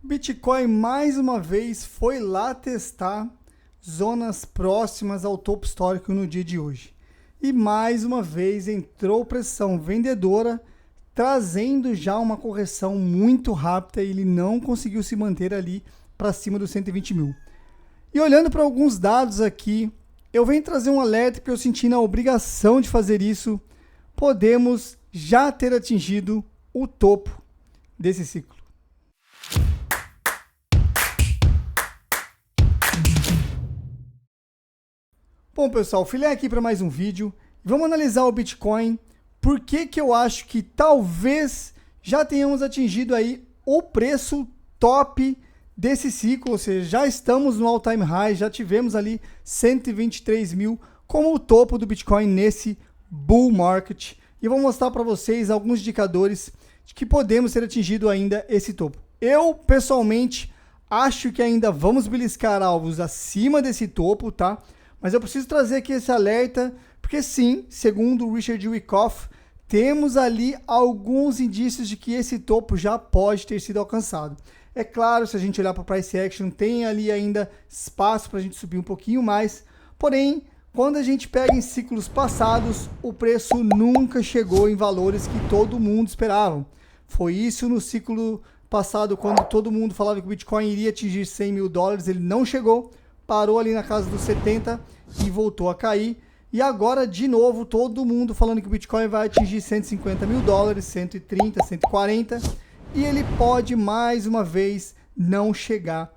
Bitcoin mais uma vez foi lá testar zonas próximas ao topo histórico no dia de hoje. E mais uma vez entrou pressão vendedora, trazendo já uma correção muito rápida e ele não conseguiu se manter ali para cima dos 120 mil. E olhando para alguns dados aqui, eu venho trazer um alerta porque eu senti na obrigação de fazer isso. Podemos já ter atingido o topo desse ciclo. Bom, pessoal, filé aqui para mais um vídeo. Vamos analisar o Bitcoin. Por que eu acho que talvez já tenhamos atingido aí o preço top desse ciclo, ou seja, já estamos no all-time high, já tivemos ali 123 mil como o topo do Bitcoin nesse bull market. E vou mostrar para vocês alguns indicadores de que podemos ter atingido ainda esse topo. Eu, pessoalmente, acho que ainda vamos beliscar alvos acima desse topo, tá? Mas eu preciso trazer aqui esse alerta, porque sim, segundo o Richard Wyckoff, temos ali alguns indícios de que esse topo já pode ter sido alcançado. É claro, se a gente olhar para o Price Action, tem ali ainda espaço para a gente subir um pouquinho mais, porém, quando a gente pega em ciclos passados, o preço nunca chegou em valores que todo mundo esperava. Foi isso no ciclo passado, quando todo mundo falava que o Bitcoin iria atingir 100 mil dólares, ele não chegou, parou ali na casa dos 70 e voltou a cair. E agora, de novo, todo mundo falando que o Bitcoin vai atingir 150 mil dólares, 130, 140, e ele pode, mais uma vez, não chegar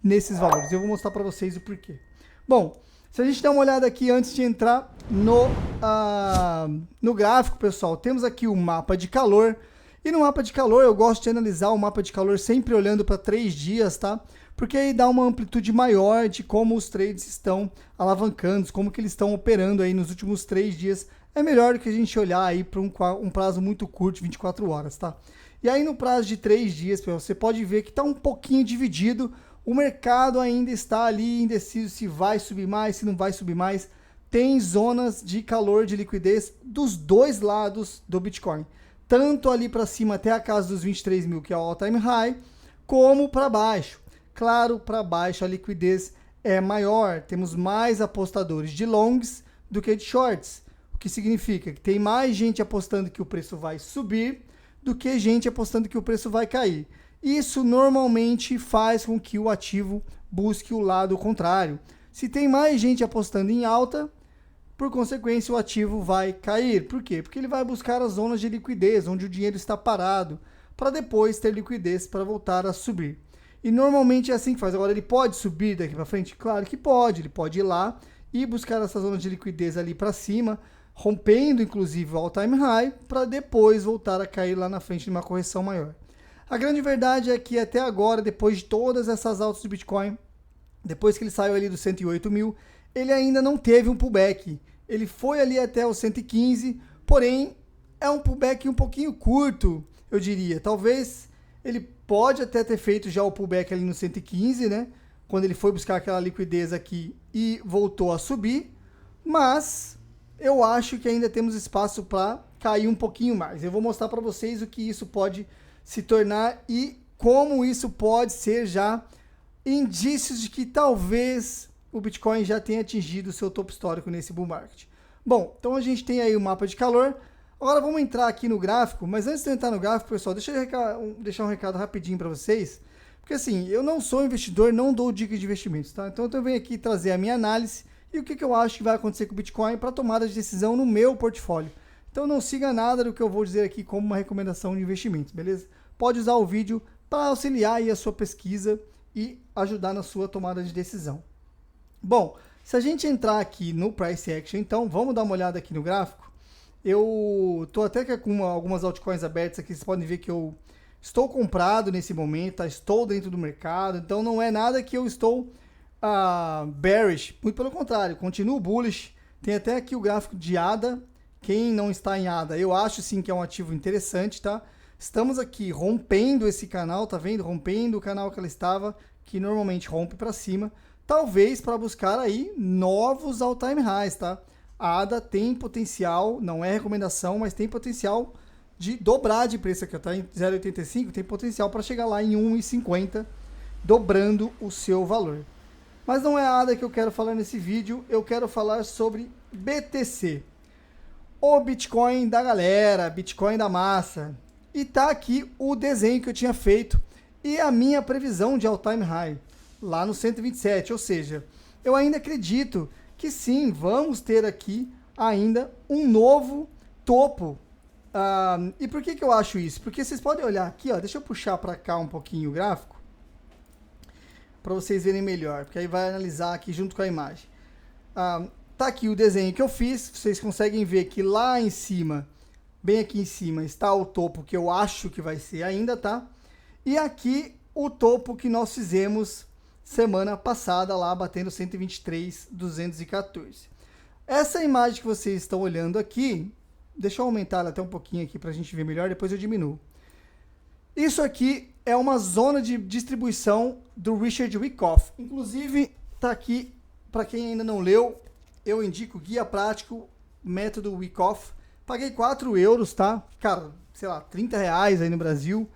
nesses valores. Eu vou mostrar para vocês o porquê. Bom, se a gente der uma olhada aqui antes de entrar no gráfico, pessoal, temos aqui o mapa de calor. E no mapa de calor, eu gosto de analisar o mapa de calor sempre olhando para 3 dias, tá? Porque aí dá uma amplitude maior de como os trades estão alavancando, como que eles estão operando aí nos últimos 3 dias. É melhor do que a gente olhar aí para um prazo muito curto, 24 horas, tá? E aí no prazo de 3 dias, você pode ver que está um pouquinho dividido. O mercado ainda está ali indeciso se vai subir mais, se não vai subir mais. Tem zonas de calor, de liquidez dos dois lados do Bitcoin. Tanto ali para cima até a casa dos 23 mil, que é o all-time high, como para baixo. Claro, para baixo a liquidez é maior, temos mais apostadores de longs do que de shorts, o que significa que tem mais gente apostando que o preço vai subir do que gente apostando que o preço vai cair. Isso normalmente faz com que o ativo busque o lado contrário. Se tem mais gente apostando em alta, por consequência o ativo vai cair. Por quê? Porque ele vai buscar as zonas de liquidez, onde o dinheiro está parado, para depois ter liquidez para voltar a subir. E normalmente é assim que faz. Agora, ele pode subir daqui para frente? Claro que pode. Ele pode ir lá e buscar essa zona de liquidez ali para cima, rompendo inclusive o all-time high, para depois voltar a cair lá na frente de uma correção maior. A grande verdade é que até agora, depois de todas essas altas do Bitcoin, depois que ele saiu ali dos 108 mil, ele ainda não teve um pullback. Ele foi ali até os 115, porém é um pullback um pouquinho curto, eu diria. Talvez ele pode até ter feito já o pullback ali no 115, né? Quando ele foi buscar aquela liquidez aqui e voltou a subir. Mas eu acho que ainda temos espaço para cair um pouquinho mais. Eu vou mostrar para vocês o que isso pode se tornar e como isso pode ser já indícios de que talvez o Bitcoin já tenha atingido o seu topo histórico nesse bull market. Bom, então a gente tem aí o mapa de calor. Agora vamos entrar aqui no gráfico, mas antes de entrar no gráfico, pessoal, deixa eu deixar um recado rapidinho para vocês, porque assim, eu não sou investidor, não dou dicas de investimentos, tá? Então eu venho aqui trazer a minha análise e o que eu acho que vai acontecer com o Bitcoin para tomada de decisão no meu portfólio. Então não siga nada do que eu vou dizer aqui como uma recomendação de investimento, beleza? Pode usar o vídeo para auxiliar aí a sua pesquisa e ajudar na sua tomada de decisão. Bom, se a gente entrar aqui no Price Action, então vamos dar uma olhada aqui no gráfico. Eu estou até com algumas altcoins abertas aqui, vocês podem ver que eu estou comprado nesse momento, tá? Estou dentro do mercado, então não é nada que eu estou bearish, muito pelo contrário, continuo bullish. Tem até aqui o gráfico de ADA, quem não está em ADA, eu acho sim que é um ativo interessante, tá? Estamos aqui rompendo esse canal, tá vendo? Rompendo o canal que ela estava, que normalmente rompe para cima, talvez para buscar aí novos all-time highs, tá? A ADA tem potencial, não é recomendação, mas tem potencial de dobrar de preço aqui, está em 0,85, tem potencial para chegar lá em 1,50, dobrando o seu valor. Mas não é nada que eu quero falar nesse vídeo, eu quero falar sobre BTC, o Bitcoin da galera, Bitcoin da massa. E tá aqui o desenho que eu tinha feito e a minha previsão de all-time high, lá no 127, ou seja, eu ainda acredito que sim, vamos ter aqui ainda um novo topo. E por que eu acho isso? Porque vocês podem olhar aqui, ó, deixa eu puxar para cá um pouquinho o gráfico, para vocês verem melhor, porque aí vai analisar aqui junto com a imagem. Tá aqui o desenho que eu fiz, vocês conseguem ver que lá em cima, bem aqui em cima, está o topo que eu acho que vai ser ainda, tá? E aqui o topo que nós fizemos semana passada lá, batendo 123.214. Essa imagem que vocês estão olhando aqui, deixa eu aumentar ela até um pouquinho aqui para a gente ver melhor, depois eu diminuo. Isso aqui é uma zona de distribuição do Richard Wyckoff. Inclusive, tá aqui, para quem ainda não leu, eu indico Guia Prático, Método Wyckoff. Paguei 4 euros, tá? Cara, sei lá, 30 reais aí no Brasil.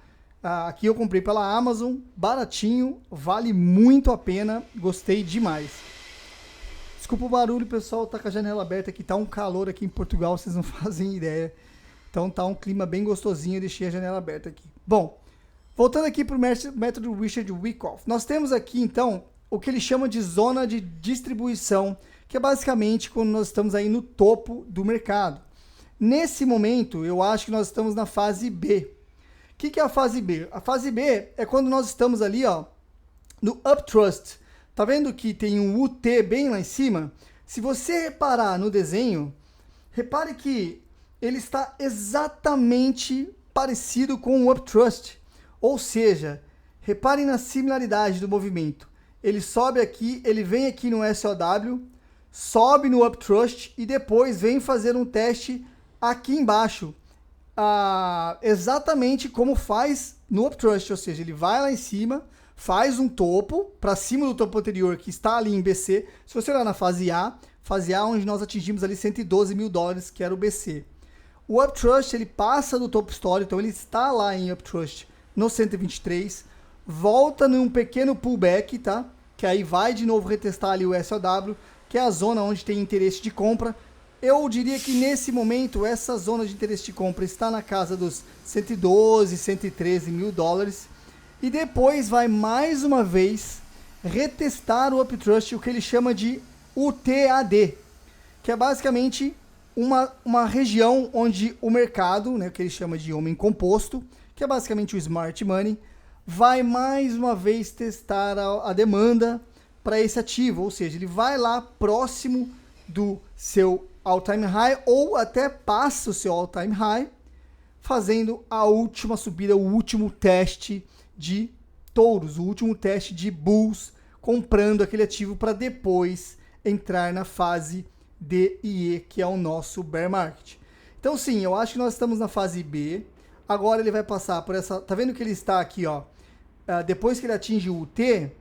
Aqui eu comprei pela Amazon, baratinho, vale muito a pena, gostei demais. Desculpa o barulho, pessoal, tá com a janela aberta aqui, tá um calor aqui em Portugal, vocês não fazem ideia. Então tá um clima bem gostosinho, eu deixei a janela aberta aqui. Bom, voltando aqui para o método Richard Wyckoff, nós temos aqui então o que ele chama de zona de distribuição, que é basicamente quando nós estamos aí no topo do mercado. Nesse momento, eu acho que nós estamos na fase B. O que é a fase B? A fase B é quando nós estamos ali, ó, no Uptrust. Tá vendo que tem um UT bem lá em cima? Se você reparar no desenho, repare que ele está exatamente parecido com o Uptrust. Ou seja, reparem na similaridade do movimento. Ele sobe aqui, ele vem aqui no SOW, sobe no Uptrust e depois vem fazer um teste aqui embaixo. Exatamente como faz no Uptrust, ou seja, ele vai lá em cima, faz um topo para cima do topo anterior que está ali em BC. Se você olhar na fase A onde nós atingimos ali 112 mil dólares, que era o BC. O Uptrust, ele passa do topo histórico, então ele está lá em Uptrust no 123, volta num pequeno pullback, tá? Que aí vai de novo retestar ali o SOW, que é a zona onde tem interesse de compra. Eu diria que nesse momento essa zona de interesse de compra está na casa dos 112, 113 mil dólares. E depois vai mais uma vez retestar o Uptrust, o que ele chama de UTAD, que é basicamente uma região onde o mercado, né, que ele chama de homem composto, que é basicamente o smart money, vai mais uma vez testar a demanda para esse ativo, ou seja, ele vai lá próximo do seu all-time high ou até passa o seu all-time high, fazendo a última subida, o último teste de touros, o último teste de bulls, comprando aquele ativo para depois entrar na fase D e E, que é o nosso bear market. Então sim, eu acho que nós estamos na fase B. Agora ele vai passar por essa... Tá vendo que ele está aqui, ó? Depois que ele atinge o T,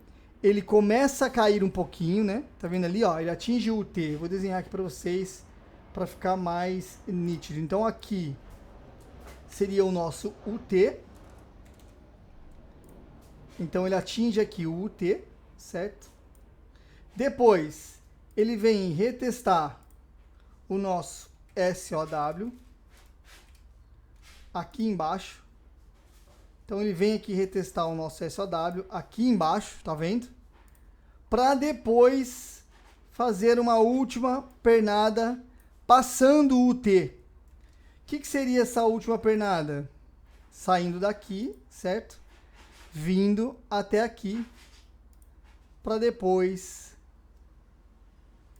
ele começa a cair um pouquinho, né? Tá vendo ali, ó? Ele atinge o T. Vou desenhar aqui para vocês para ficar mais nítido. Então aqui seria o nosso UT. Então ele atinge aqui o UT, certo? Depois ele vem retestar o nosso SOW aqui embaixo. Então ele vem aqui retestar o nosso SOW aqui embaixo, tá vendo? Para depois fazer uma última pernada passando o UT. O que seria essa última pernada? Saindo daqui, certo? Vindo até aqui para depois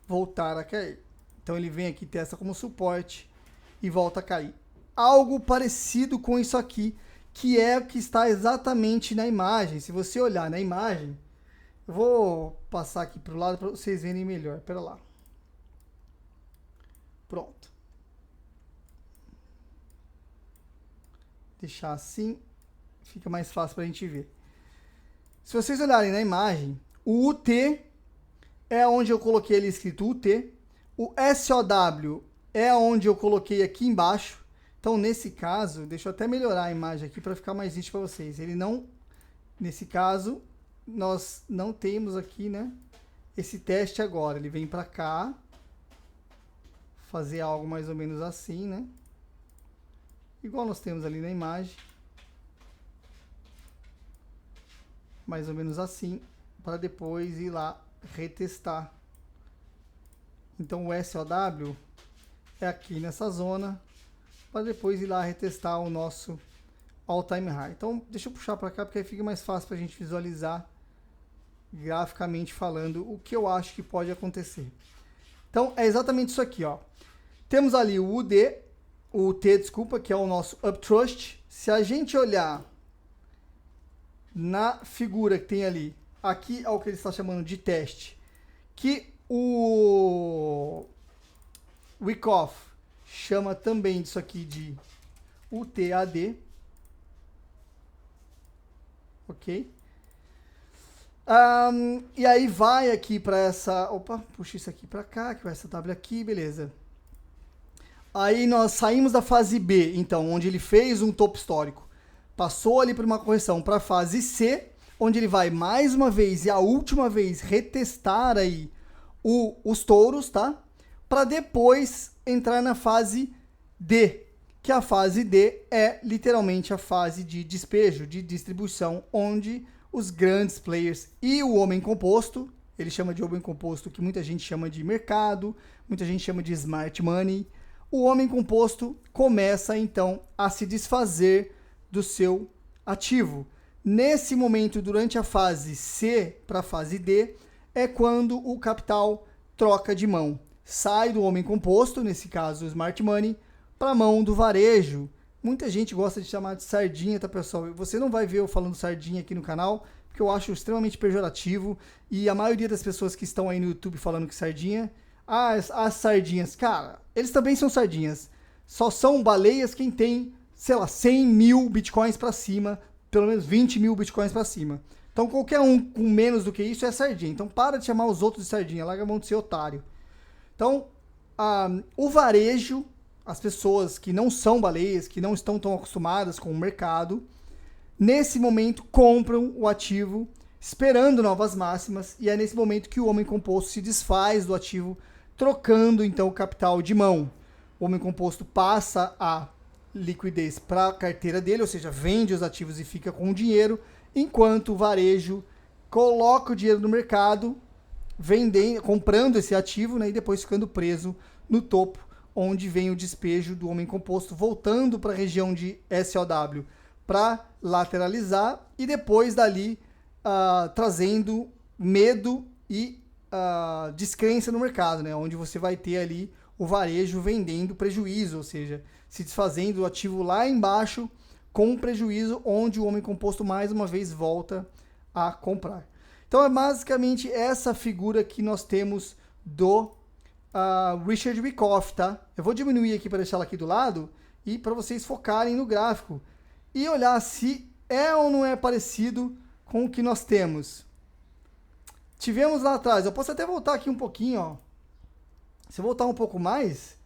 voltar a cair. Então ele vem aqui, testa como suporte e volta a cair. Algo parecido com isso aqui, que é o que está exatamente na imagem. Se você olhar na imagem, eu vou passar aqui para o lado para vocês verem melhor. Pera lá. Pronto. Deixar assim, fica mais fácil para a gente ver. Se vocês olharem na imagem, o UT é onde eu coloquei ali escrito UT. O SOW é onde eu coloquei aqui embaixo, Então, nesse caso, deixa eu até melhorar a imagem aqui para ficar mais nítido para vocês. Nesse caso, nós não temos aqui, né, esse teste agora. Ele vem para cá, fazer algo mais ou menos assim, né? Igual nós temos ali na imagem. Mais ou menos assim, para depois ir lá retestar. Então o SOW é aqui nessa zona, para depois ir lá retestar o nosso all time high. Então deixa eu puxar para cá, porque aí fica mais fácil para a gente visualizar graficamente falando o que eu acho que pode acontecer. Então é exatamente isso aqui, ó. Temos ali o T, desculpa, que é o nosso uptrust. Se a gente olhar na figura que tem ali, aqui é o que ele está chamando de teste, que o Wyckoff chama também disso aqui de UTAD, ok? E aí vai aqui para essa, puxa isso aqui para cá, que vai essa W aqui, beleza. Aí nós saímos da fase B, então, onde ele fez um topo histórico, passou ali por uma correção para a fase C, onde ele vai mais uma vez e a última vez retestar aí os touros, tá? Para depois entrar na fase D, que a fase D é literalmente a fase de despejo, de distribuição, onde os grandes players e o homem composto, ele chama de homem composto, que muita gente chama de mercado, muita gente chama de smart money, o homem composto começa então a se desfazer do seu ativo. Nesse momento, durante a fase C para a fase D, é quando o capital troca de mão. Sai do homem composto, nesse caso o smart money, para a mão do varejo. Muita gente gosta de chamar de sardinha, tá, pessoal? Você não vai ver eu falando sardinha aqui no canal, porque eu acho extremamente pejorativo, e a maioria das pessoas que estão aí no YouTube falando que sardinha, as sardinhas, cara, eles também são sardinhas. Só são baleias quem tem, sei lá, 100 mil bitcoins para cima, pelo menos 20 mil bitcoins para cima. Então qualquer um com menos do que isso é sardinha. Então para de chamar os outros de sardinha, larga a mão de ser otário. Então, o varejo, as pessoas que não são baleias, que não estão tão acostumadas com o mercado, nesse momento compram o ativo esperando novas máximas, e é nesse momento que o homem composto se desfaz do ativo, trocando então o capital de mão. O homem composto passa a liquidez para a carteira dele, ou seja, vende os ativos e fica com o dinheiro, enquanto o varejo coloca o dinheiro no mercado, vendendo, comprando esse ativo, né, e depois ficando preso no topo, onde vem o despejo do homem composto, voltando para a região de SOW para lateralizar, e depois dali trazendo medo e descrença no mercado, né, onde você vai ter ali o varejo vendendo prejuízo, ou seja, se desfazendo do ativo lá embaixo com prejuízo, onde o homem composto mais uma vez volta a comprar. Então é basicamente essa figura que nós temos do Richard Wyckoff, tá? Eu vou diminuir aqui para deixar ela aqui do lado e para vocês focarem no gráfico e olhar se é ou não é parecido com o que nós temos. Tivemos lá atrás, eu posso até voltar aqui um pouquinho, ó. Se eu voltar um pouco mais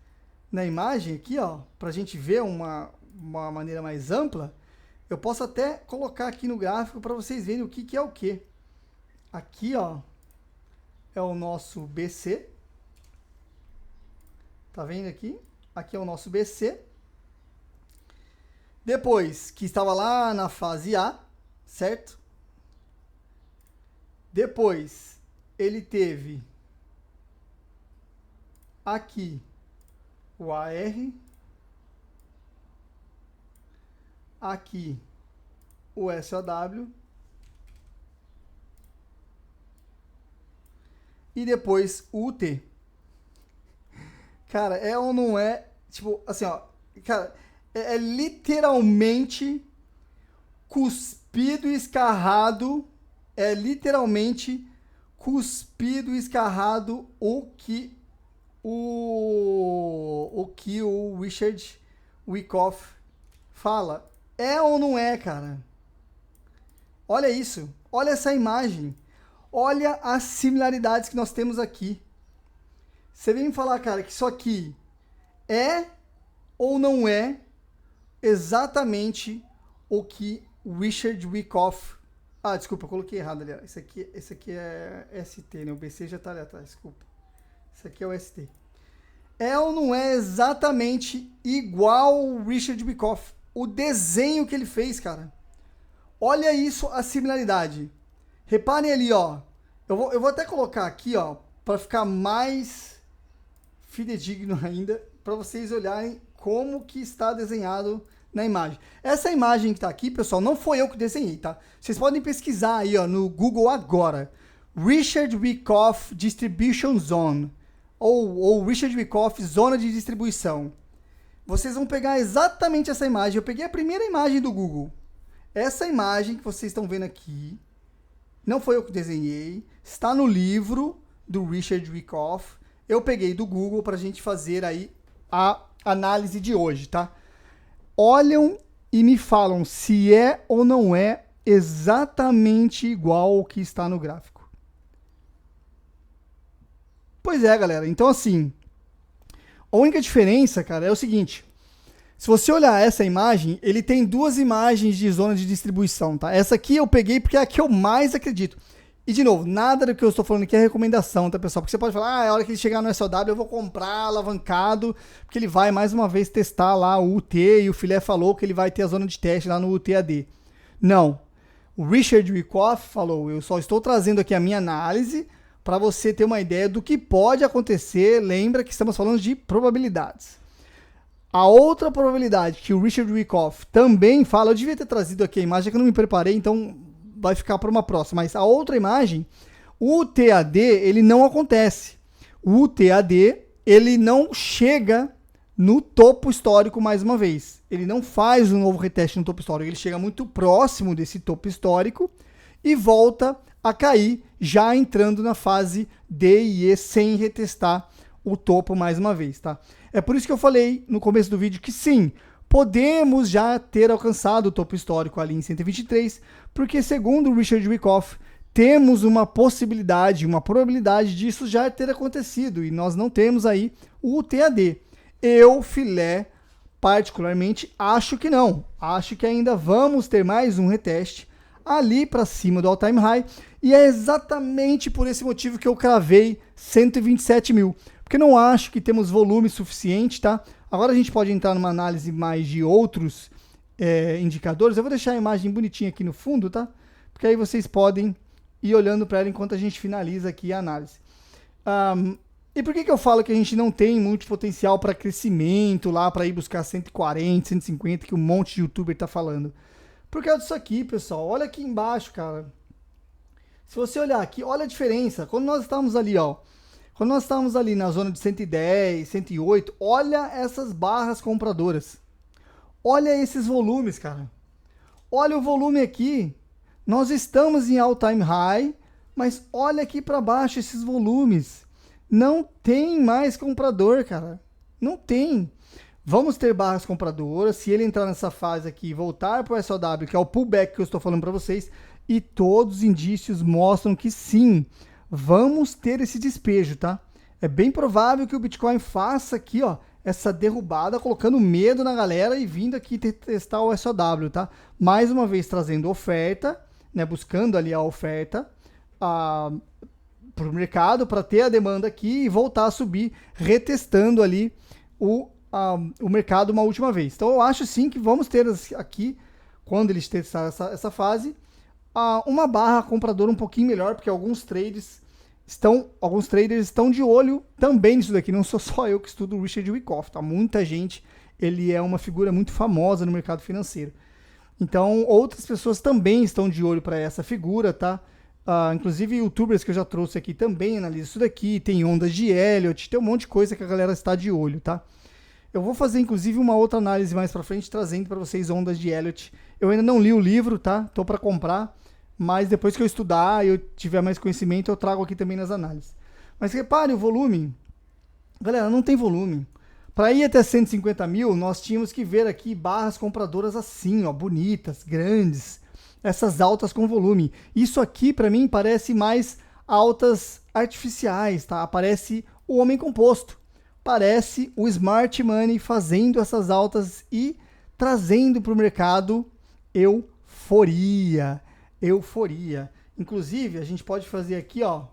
na imagem aqui, ó, para a gente ver uma maneira mais ampla, eu posso até colocar aqui no gráfico para vocês verem o que é o que. Aqui, ó, é o nosso BC. Tá vendo aqui? Aqui é o nosso BC. Depois, que estava lá na fase A, certo? Depois, ele teve aqui o AR, aqui o SOW, e depois o UT. Cara, é ou não é? Tipo, assim, ó, cara, é literalmente cuspido e escarrado, é literalmente cuspido e escarrado o que o Richard Wyckoff fala. É ou não é, cara? Olha isso. Olha essa imagem. Olha as similaridades que nós temos aqui. Você vem me falar, cara, que isso aqui é ou não é exatamente o que Richard Wyckoff... Ah, desculpa, eu coloquei errado ali. Esse aqui é ST, né? O BC já tá ali atrás, desculpa. Esse aqui é o ST. É ou não é exatamente igual o Richard Wyckoff? O desenho que ele fez, cara. Olha isso, a similaridade. Reparem ali, ó. Eu vou até colocar aqui, ó, para ficar mais fidedigno ainda, para vocês olharem como que está desenhado na imagem. Essa imagem que está aqui, pessoal, não foi eu que desenhei, tá? Vocês podem pesquisar aí, ó, no Google agora. Richard Wyckoff Distribution Zone. Ou Richard Wyckoff Zona de Distribuição. Vocês vão pegar exatamente essa imagem. Eu peguei a primeira imagem do Google. Essa imagem que vocês estão vendo aqui, não foi eu que desenhei, está no livro do Richard Wyckoff. Eu peguei do Google para a gente fazer aí a análise de hoje, tá? Olham e me falam se é ou não é exatamente igual ao que está no gráfico. Pois é, galera. Então, assim, a única diferença, cara, é o seguinte. Se você olhar essa imagem, ele tem duas imagens de zona de distribuição, tá? Essa aqui eu peguei porque é a que eu mais acredito. E, de novo, nada do que eu estou falando aqui é recomendação, tá, pessoal? Porque você pode falar, a hora que ele chegar no SOW eu vou comprar alavancado, porque ele vai, mais uma vez, testar lá o UT, e o Filé falou que ele vai ter a zona de teste lá no UTAD. Não. O Richard Wyckoff falou, eu só estou trazendo aqui a minha análise para você ter uma ideia do que pode acontecer. Lembra que estamos falando de probabilidades. A outra probabilidade que o Richard Wyckoff também fala, eu devia ter trazido aqui a imagem que eu não me preparei, então vai ficar para uma próxima. Mas a outra imagem, o UTAD, ele não acontece. O UTAD, ele não chega no topo histórico mais uma vez. Ele não faz um novo reteste no topo histórico. Ele chega muito próximo desse topo histórico e volta a cair, já entrando na fase D e E sem retestar o topo mais uma vez, tá? É por isso que eu falei no começo do vídeo que sim, podemos já ter alcançado o topo histórico ali em 123, porque segundo o Richard Wyckoff, temos uma possibilidade, uma probabilidade disso já ter acontecido, e nós não temos aí o UTAD. Eu, Filé, particularmente, acho que não. Acho que ainda vamos ter mais um reteste ali para cima do all-time high, e é exatamente por esse motivo que eu cravei 127 mil, porque não acho que temos volume suficiente, tá? Agora a gente pode entrar numa análise mais de outros indicadores. Eu vou deixar a imagem bonitinha aqui no fundo, tá? Porque aí vocês podem ir olhando para ela enquanto a gente finaliza aqui a análise. E por que eu falo que a gente não tem muito potencial para crescimento lá, para ir buscar 140, 150, que um monte de youtuber tá falando? Por causa disso aqui, pessoal. Olha aqui embaixo, cara. Se você olhar aqui, olha a diferença. Quando nós estávamos ali, ó. Quando nós estávamos ali na zona de 110, 108, olha essas barras compradoras. Olha esses volumes, cara. Olha o volume aqui. Nós estamos em all-time high, mas olha aqui para baixo esses volumes. Não tem mais comprador, cara. Não tem. Vamos ter barras compradoras, se ele entrar nessa fase aqui e voltar para o SOW, que é o pullback que eu estou falando para vocês, e todos os indícios mostram que sim, vamos ter esse despejo, tá? É bem provável que o Bitcoin faça aqui, ó, essa derrubada, colocando medo na galera e vindo aqui testar o SOW, tá? Mais uma vez trazendo oferta, né, buscando ali a oferta para o mercado, para ter a demanda aqui e voltar a subir, retestando ali o mercado uma última vez. Então eu acho sim que vamos ter aqui, quando eles testarem essa fase, uma barra compradora um pouquinho melhor, porque alguns traders estão de olho também nisso daqui. Não sou só eu que estudo o Richard Wyckoff, tá? Muita gente, ele é uma figura muito famosa no mercado financeiro. Então outras pessoas também estão de olho para essa figura, tá? Inclusive youtubers que eu já trouxe aqui também analisam isso daqui, tem ondas de Elliott, tem um monte de coisa que a galera está de olho, tá? Eu vou fazer, inclusive, uma outra análise mais para frente, trazendo para vocês ondas de Elliott. Eu ainda não li o livro, tá? Tô para comprar, mas depois que eu estudar e eu tiver mais conhecimento, eu trago aqui também nas análises. Mas repare o volume. Galera, não tem volume. Para ir até 150 mil, nós tínhamos que ver aqui barras compradoras assim, ó, bonitas, grandes. Essas altas com volume. Isso aqui, para mim, parece mais altas artificiais, tá? Parece o homem composto. Parece o smart money fazendo essas altas e trazendo para o mercado euforia. Euforia. Inclusive, a gente pode fazer aqui, ó,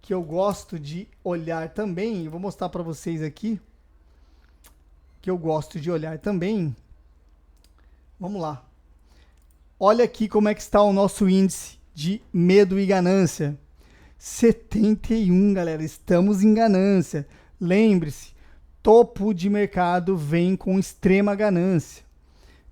que eu gosto de olhar também. Vou mostrar para vocês aqui que eu gosto de olhar também. Vamos lá. Olha aqui como é que está o nosso índice de medo e ganância. 71, galera. Estamos em ganância. Lembre-se, topo de mercado vem com extrema ganância.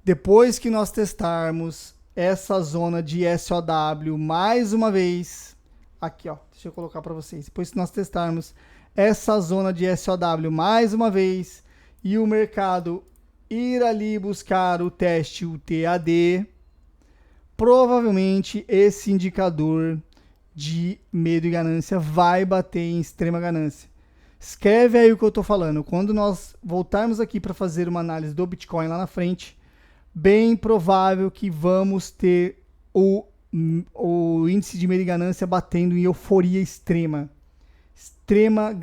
Depois que nós testarmos essa zona de SOW mais uma vez, aqui, ó, deixa eu colocar para vocês. Depois que nós testarmos essa zona de SOW mais uma vez e o mercado ir ali buscar o teste UTAD, provavelmente esse indicador de medo e ganância vai bater em extrema ganância. Escreve aí o que eu estou falando. Quando nós voltarmos aqui para fazer uma análise do Bitcoin lá na frente, bem provável que vamos ter o índice de medo e ganância batendo em euforia extrema. Extrema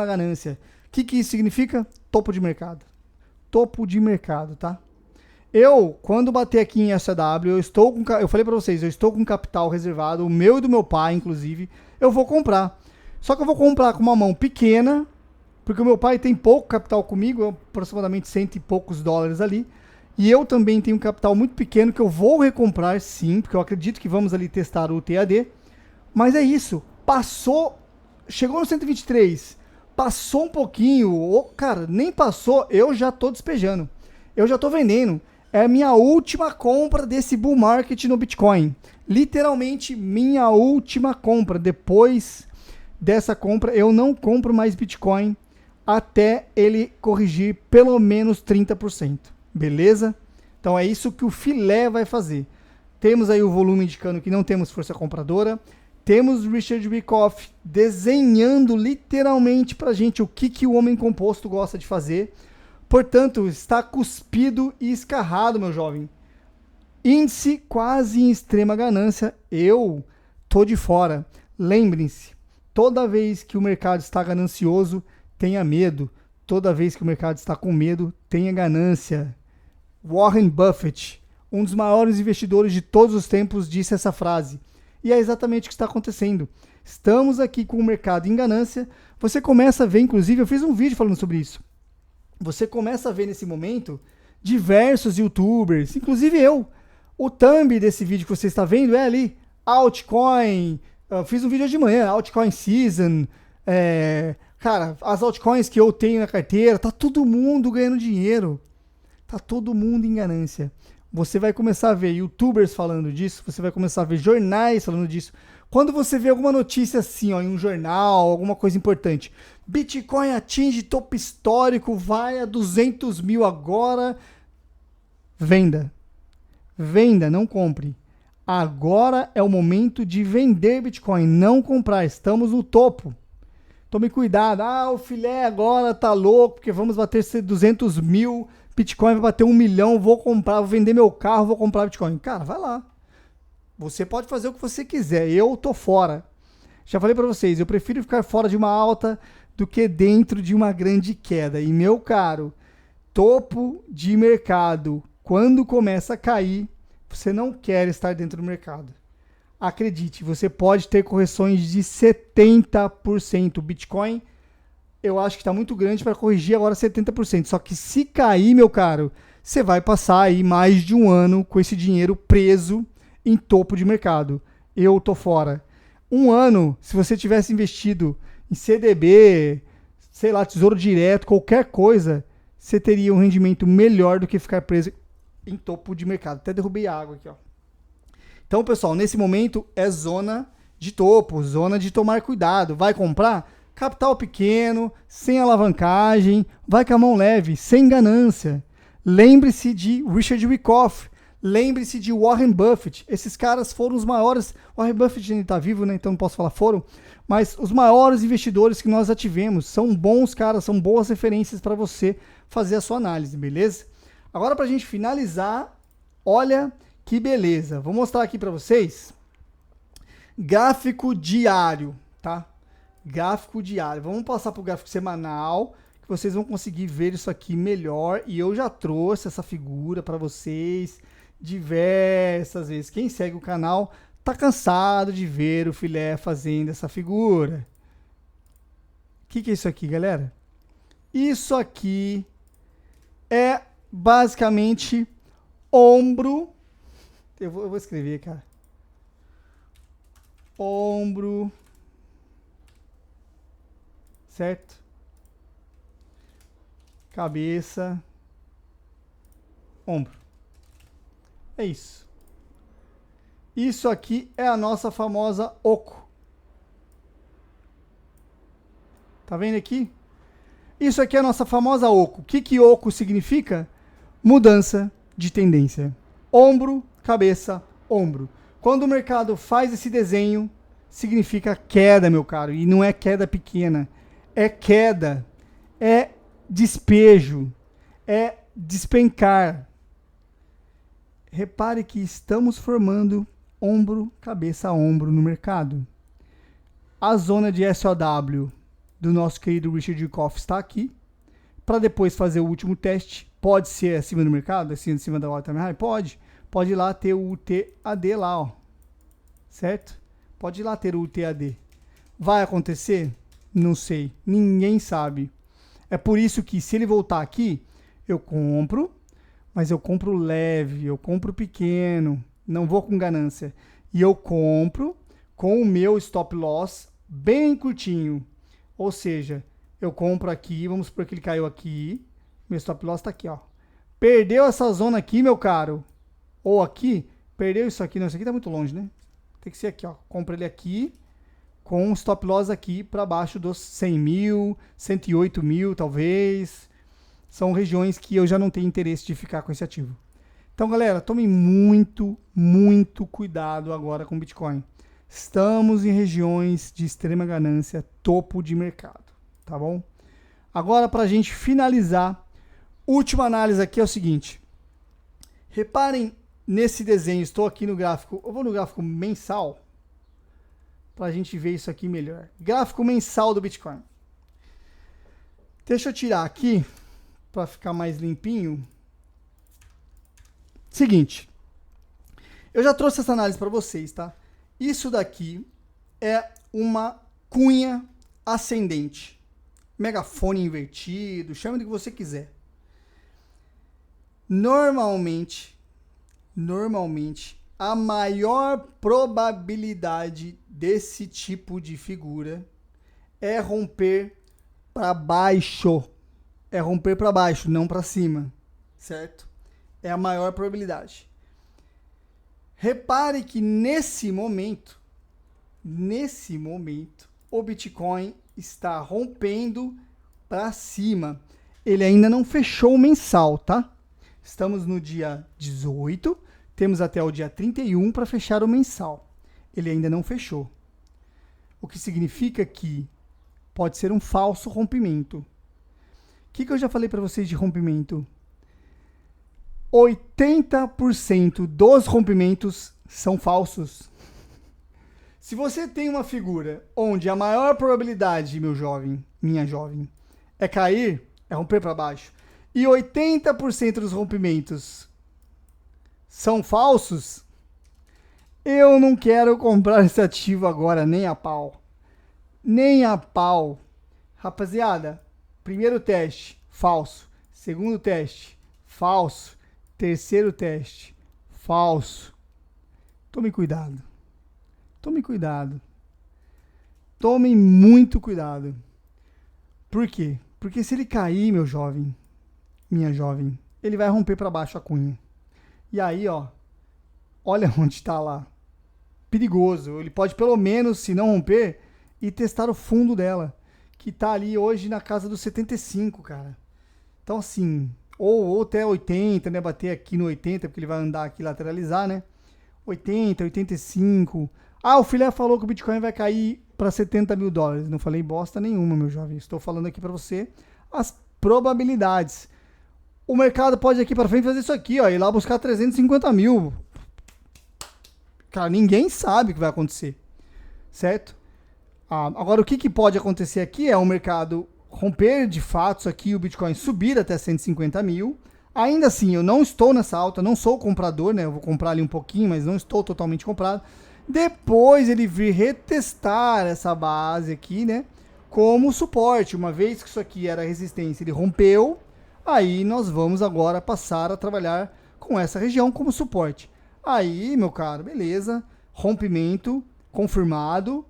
ganância. O que isso significa? Topo de mercado. Topo de mercado, tá? Quando bater aqui em SW, eu falei para vocês, eu estou com capital reservado, o meu e do meu pai, inclusive, eu vou comprar. Só que eu vou comprar com uma mão pequena, porque o meu pai tem pouco capital comigo, aproximadamente $100 e poucos ali, e eu também tenho um capital muito pequeno que eu vou recomprar sim, porque eu acredito que vamos ali testar o TAD, mas é isso, chegou no 123, passou um pouquinho, cara, nem passou, eu já tô despejando, eu já tô vendendo. É a minha última compra desse bull market no Bitcoin. Literalmente, minha última compra. Depois dessa compra, eu não compro mais Bitcoin até ele corrigir pelo menos 30%. Beleza? Então é isso que o filé vai fazer. Temos aí o volume indicando que não temos força compradora. Temos o Richard Wyckoff desenhando literalmente pra gente o que o homem composto gosta de fazer. Portanto, está cuspido e escarrado, meu jovem. Índice quase em extrema ganância. Eu tô de fora. Lembrem-se, toda vez que o mercado está ganancioso, tenha medo. Toda vez que o mercado está com medo, tenha ganância. Warren Buffett, um dos maiores investidores de todos os tempos, disse essa frase. E é exatamente o que está acontecendo. Estamos aqui com o mercado em ganância. Você começa a ver, inclusive, eu fiz um vídeo falando sobre isso. Você começa a ver nesse momento diversos youtubers, inclusive eu. O thumb desse vídeo que você está vendo é ali, altcoin. Eu fiz um vídeo de manhã, altcoin season. Cara, as altcoins que eu tenho na carteira, tá todo mundo ganhando dinheiro. Tá todo mundo em ganância. Você vai começar a ver youtubers falando disso, você vai começar a ver jornais falando disso. Quando você vê alguma notícia assim, ó, em um jornal, alguma coisa importante, Bitcoin atinge topo histórico, vai a 200 mil agora, venda. Venda, não compre. Agora é o momento de vender Bitcoin, não comprar, estamos no topo. Tome cuidado, o filé agora tá louco, porque vamos bater 200 mil, Bitcoin vai bater 1 milhão, vou comprar, vou vender meu carro, vou comprar Bitcoin. Cara, vai lá. Você pode fazer o que você quiser, eu tô fora. Já falei para vocês, eu prefiro ficar fora de uma alta do que dentro de uma grande queda. E meu caro, topo de mercado, quando começa a cair, você não quer estar dentro do mercado. Acredite, você pode ter correções de 70%. O Bitcoin, eu acho que está muito grande para corrigir agora 70%. Só que se cair, meu caro, você vai passar aí mais de um ano com esse dinheiro preso em topo de mercado. Eu tô fora. Um ano, se você tivesse investido em CDB, sei lá, Tesouro Direto, qualquer coisa, você teria um rendimento melhor do que ficar preso em topo de mercado. Até derrubei a água aqui, ó. Então, pessoal, nesse momento é zona de topo, zona de tomar cuidado. Vai comprar? Capital pequeno, sem alavancagem, vai com a mão leve, sem ganância. Lembre-se de Richard Wyckoff. Lembre-se de Warren Buffett. Esses caras foram os maiores. Warren Buffett ainda está vivo, né? Então não posso falar foram. Mas os maiores investidores que nós já tivemos. São bons caras, são boas referências para você fazer a sua análise, beleza? Agora, para a gente finalizar, olha que beleza. Vou mostrar aqui para vocês. Gráfico diário, tá? Gráfico diário. Vamos passar para o gráfico semanal. vocês vão conseguir ver isso aqui melhor. E eu já trouxe essa figura para vocês diversas vezes. Quem segue o canal tá cansado de ver o filé fazendo essa figura. O que é isso aqui, galera? Isso aqui é basicamente ombro. Eu vou escrever, cara. Ombro. Certo? Cabeça. Ombro. É isso. Isso aqui é a nossa famosa oco. Tá vendo aqui? Isso aqui é a nossa famosa oco. O que oco significa? Mudança de tendência. Ombro, cabeça, ombro. Quando o mercado faz esse desenho, significa queda, meu caro. E não é queda pequena. É queda. É despejo. É despencar. Repare que estamos formando ombro, cabeça, ombro no mercado. A zona de SOW do nosso querido Richard Koff está aqui. Para depois fazer o último teste, pode ser acima do mercado, assim, acima da all-time high? Pode. Pode ir lá ter o UTAD lá, ó. Certo? Pode ir lá ter o UTAD. Vai acontecer? Não sei. Ninguém sabe. É por isso que se ele voltar aqui, eu compro, mas eu compro leve, eu compro pequeno, não vou com ganância. E eu compro com o meu stop loss bem curtinho. Ou seja, eu compro aqui, vamos supor que ele caiu aqui, meu stop loss está aqui, ó. Perdeu essa zona aqui, meu caro, ou aqui, perdeu isso aqui, não, isso aqui tá muito longe, né? Tem que ser aqui, ó. Compra ele aqui, com um stop loss aqui para baixo dos 100 mil, 108 mil, talvez. São regiões que eu já não tenho interesse de ficar com esse ativo. Então, galera, tomem muito, muito cuidado agora com o Bitcoin. Estamos em regiões de extrema ganância, topo de mercado, tá bom? Agora, para a gente finalizar, última análise aqui é o seguinte. Reparem nesse desenho, estou aqui no gráfico, eu vou no gráfico mensal, para a gente ver isso aqui melhor. Gráfico mensal do Bitcoin. Deixa eu tirar aqui, para ficar mais limpinho. Seguinte, eu já trouxe essa análise para vocês, tá? Isso daqui é uma cunha ascendente. Megafone invertido, chama do que você quiser. Normalmente, a maior probabilidade desse tipo de figura é romper para baixo. É romper para baixo, não para cima, certo? É a maior probabilidade. Repare que nesse momento, o Bitcoin está rompendo para cima. Ele ainda não fechou o mensal, tá? Estamos no dia 18, temos até o dia 31 para fechar o mensal. Ele ainda não fechou. O que significa que pode ser um falso rompimento. O que eu já falei para vocês de rompimento? 80% dos rompimentos são falsos. Se você tem uma figura onde a maior probabilidade, meu jovem, minha jovem, é cair, é romper para baixo, e 80% dos rompimentos são falsos, eu não quero comprar esse ativo agora, nem a pau. Nem a pau. Rapaziada, primeiro teste, falso. Segundo teste, falso. Terceiro teste, falso. Tome cuidado. Tome cuidado. Tomem muito cuidado. Por quê? Porque se ele cair, meu jovem, minha jovem, ele vai romper para baixo a cunha. E aí, ó, olha onde está lá. Perigoso. Ele pode, pelo menos, se não romper, ir testar o fundo dela, que está ali hoje na casa dos 75, cara. Então, assim, ou até 80, né? Bater aqui no 80, porque ele vai andar aqui, lateralizar, né? 80, 85. Ah, o filé falou que o Bitcoin vai cair para 70 mil dólares. Não falei bosta nenhuma, meu jovem. Estou falando aqui para você as probabilidades. O mercado pode aqui para frente fazer isso aqui, ó, ir lá buscar 350 mil. Cara, ninguém sabe o que vai acontecer, certo? Agora, o que pode acontecer aqui é o mercado romper de fato isso aqui, o Bitcoin subir até 150 mil. Ainda assim, eu não estou nessa alta, não sou comprador, né? Eu vou comprar ali um pouquinho, mas não estou totalmente comprado. Depois ele vir retestar essa base aqui, né? Como suporte. Uma vez que isso aqui era resistência, ele rompeu. Aí nós vamos agora passar a trabalhar com essa região como suporte. Aí, meu caro, beleza. Rompimento confirmado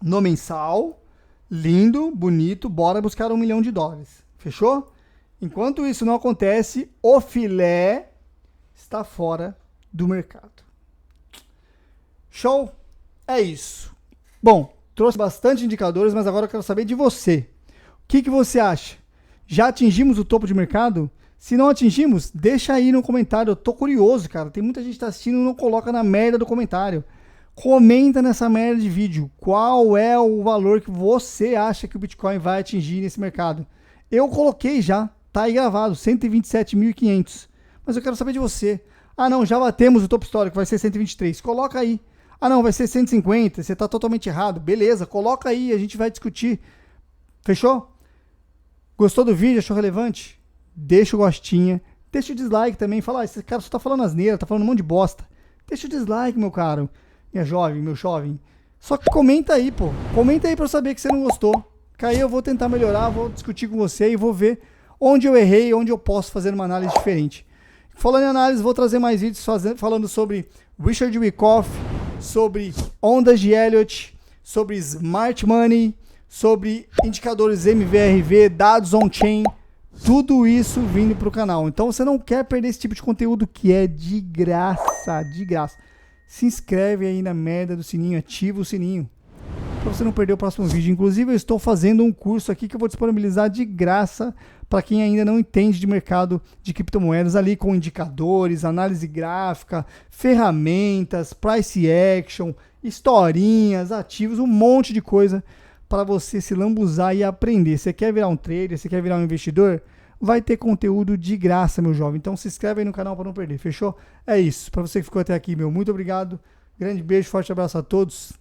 no mensal. Lindo, bonito. Bora buscar $1 milhão. Fechou? Enquanto isso não acontece, o filé está fora do mercado. Show? É isso. Bom, trouxe bastante indicadores, mas agora eu quero saber de você. O que você acha? Já atingimos o topo de mercado? Se não atingimos, deixa aí no comentário. Eu tô curioso, cara. Tem muita gente que tá assistindo e não coloca na merda do comentário. Comenta nessa merda de vídeo. Qual é o valor que você acha que o Bitcoin vai atingir nesse mercado? Eu coloquei já. Tá aí gravado, 127.500. Mas eu quero saber de você. Ah, não, já batemos o topo histórico, vai ser 123. Coloca aí. Ah, não, vai ser 150, você tá totalmente errado. Beleza, coloca aí, a gente vai discutir. Fechou? Gostou do vídeo? Achou relevante? Deixa o gostinha. Deixa o dislike também. Fala, esse cara só tá falando asneira, tá falando um monte de bosta. Deixa o dislike, meu caro. Minha jovem, meu jovem. Só que comenta aí, pô. Comenta aí pra eu saber que você não gostou. Que aí eu vou tentar melhorar, vou discutir com você e vou ver onde eu errei, onde eu posso fazer uma análise diferente. Falando em análise, vou trazer mais vídeos falando sobre Richard Wyckoff, sobre ondas de Elliott, sobre Smart Money, sobre indicadores MVRV, dados on-chain, tudo isso vindo para o canal. Então você não quer perder esse tipo de conteúdo que é de graça, de graça. Se inscreve aí na merda do sininho, ativa o sininho, para você não perder o próximo vídeo. Inclusive eu estou fazendo um curso aqui que eu vou disponibilizar de graça para quem ainda não entende de mercado de criptomoedas, ali com indicadores, análise gráfica, ferramentas, price action, historinhas, ativos, um monte de coisa para você se lambuzar e aprender. Você quer virar um trader, você quer virar um investidor? Vai ter conteúdo de graça, meu jovem. Então se inscreve aí no canal para não perder, fechou? É isso. Para você que ficou até aqui, meu, muito obrigado. Grande beijo, forte abraço a todos.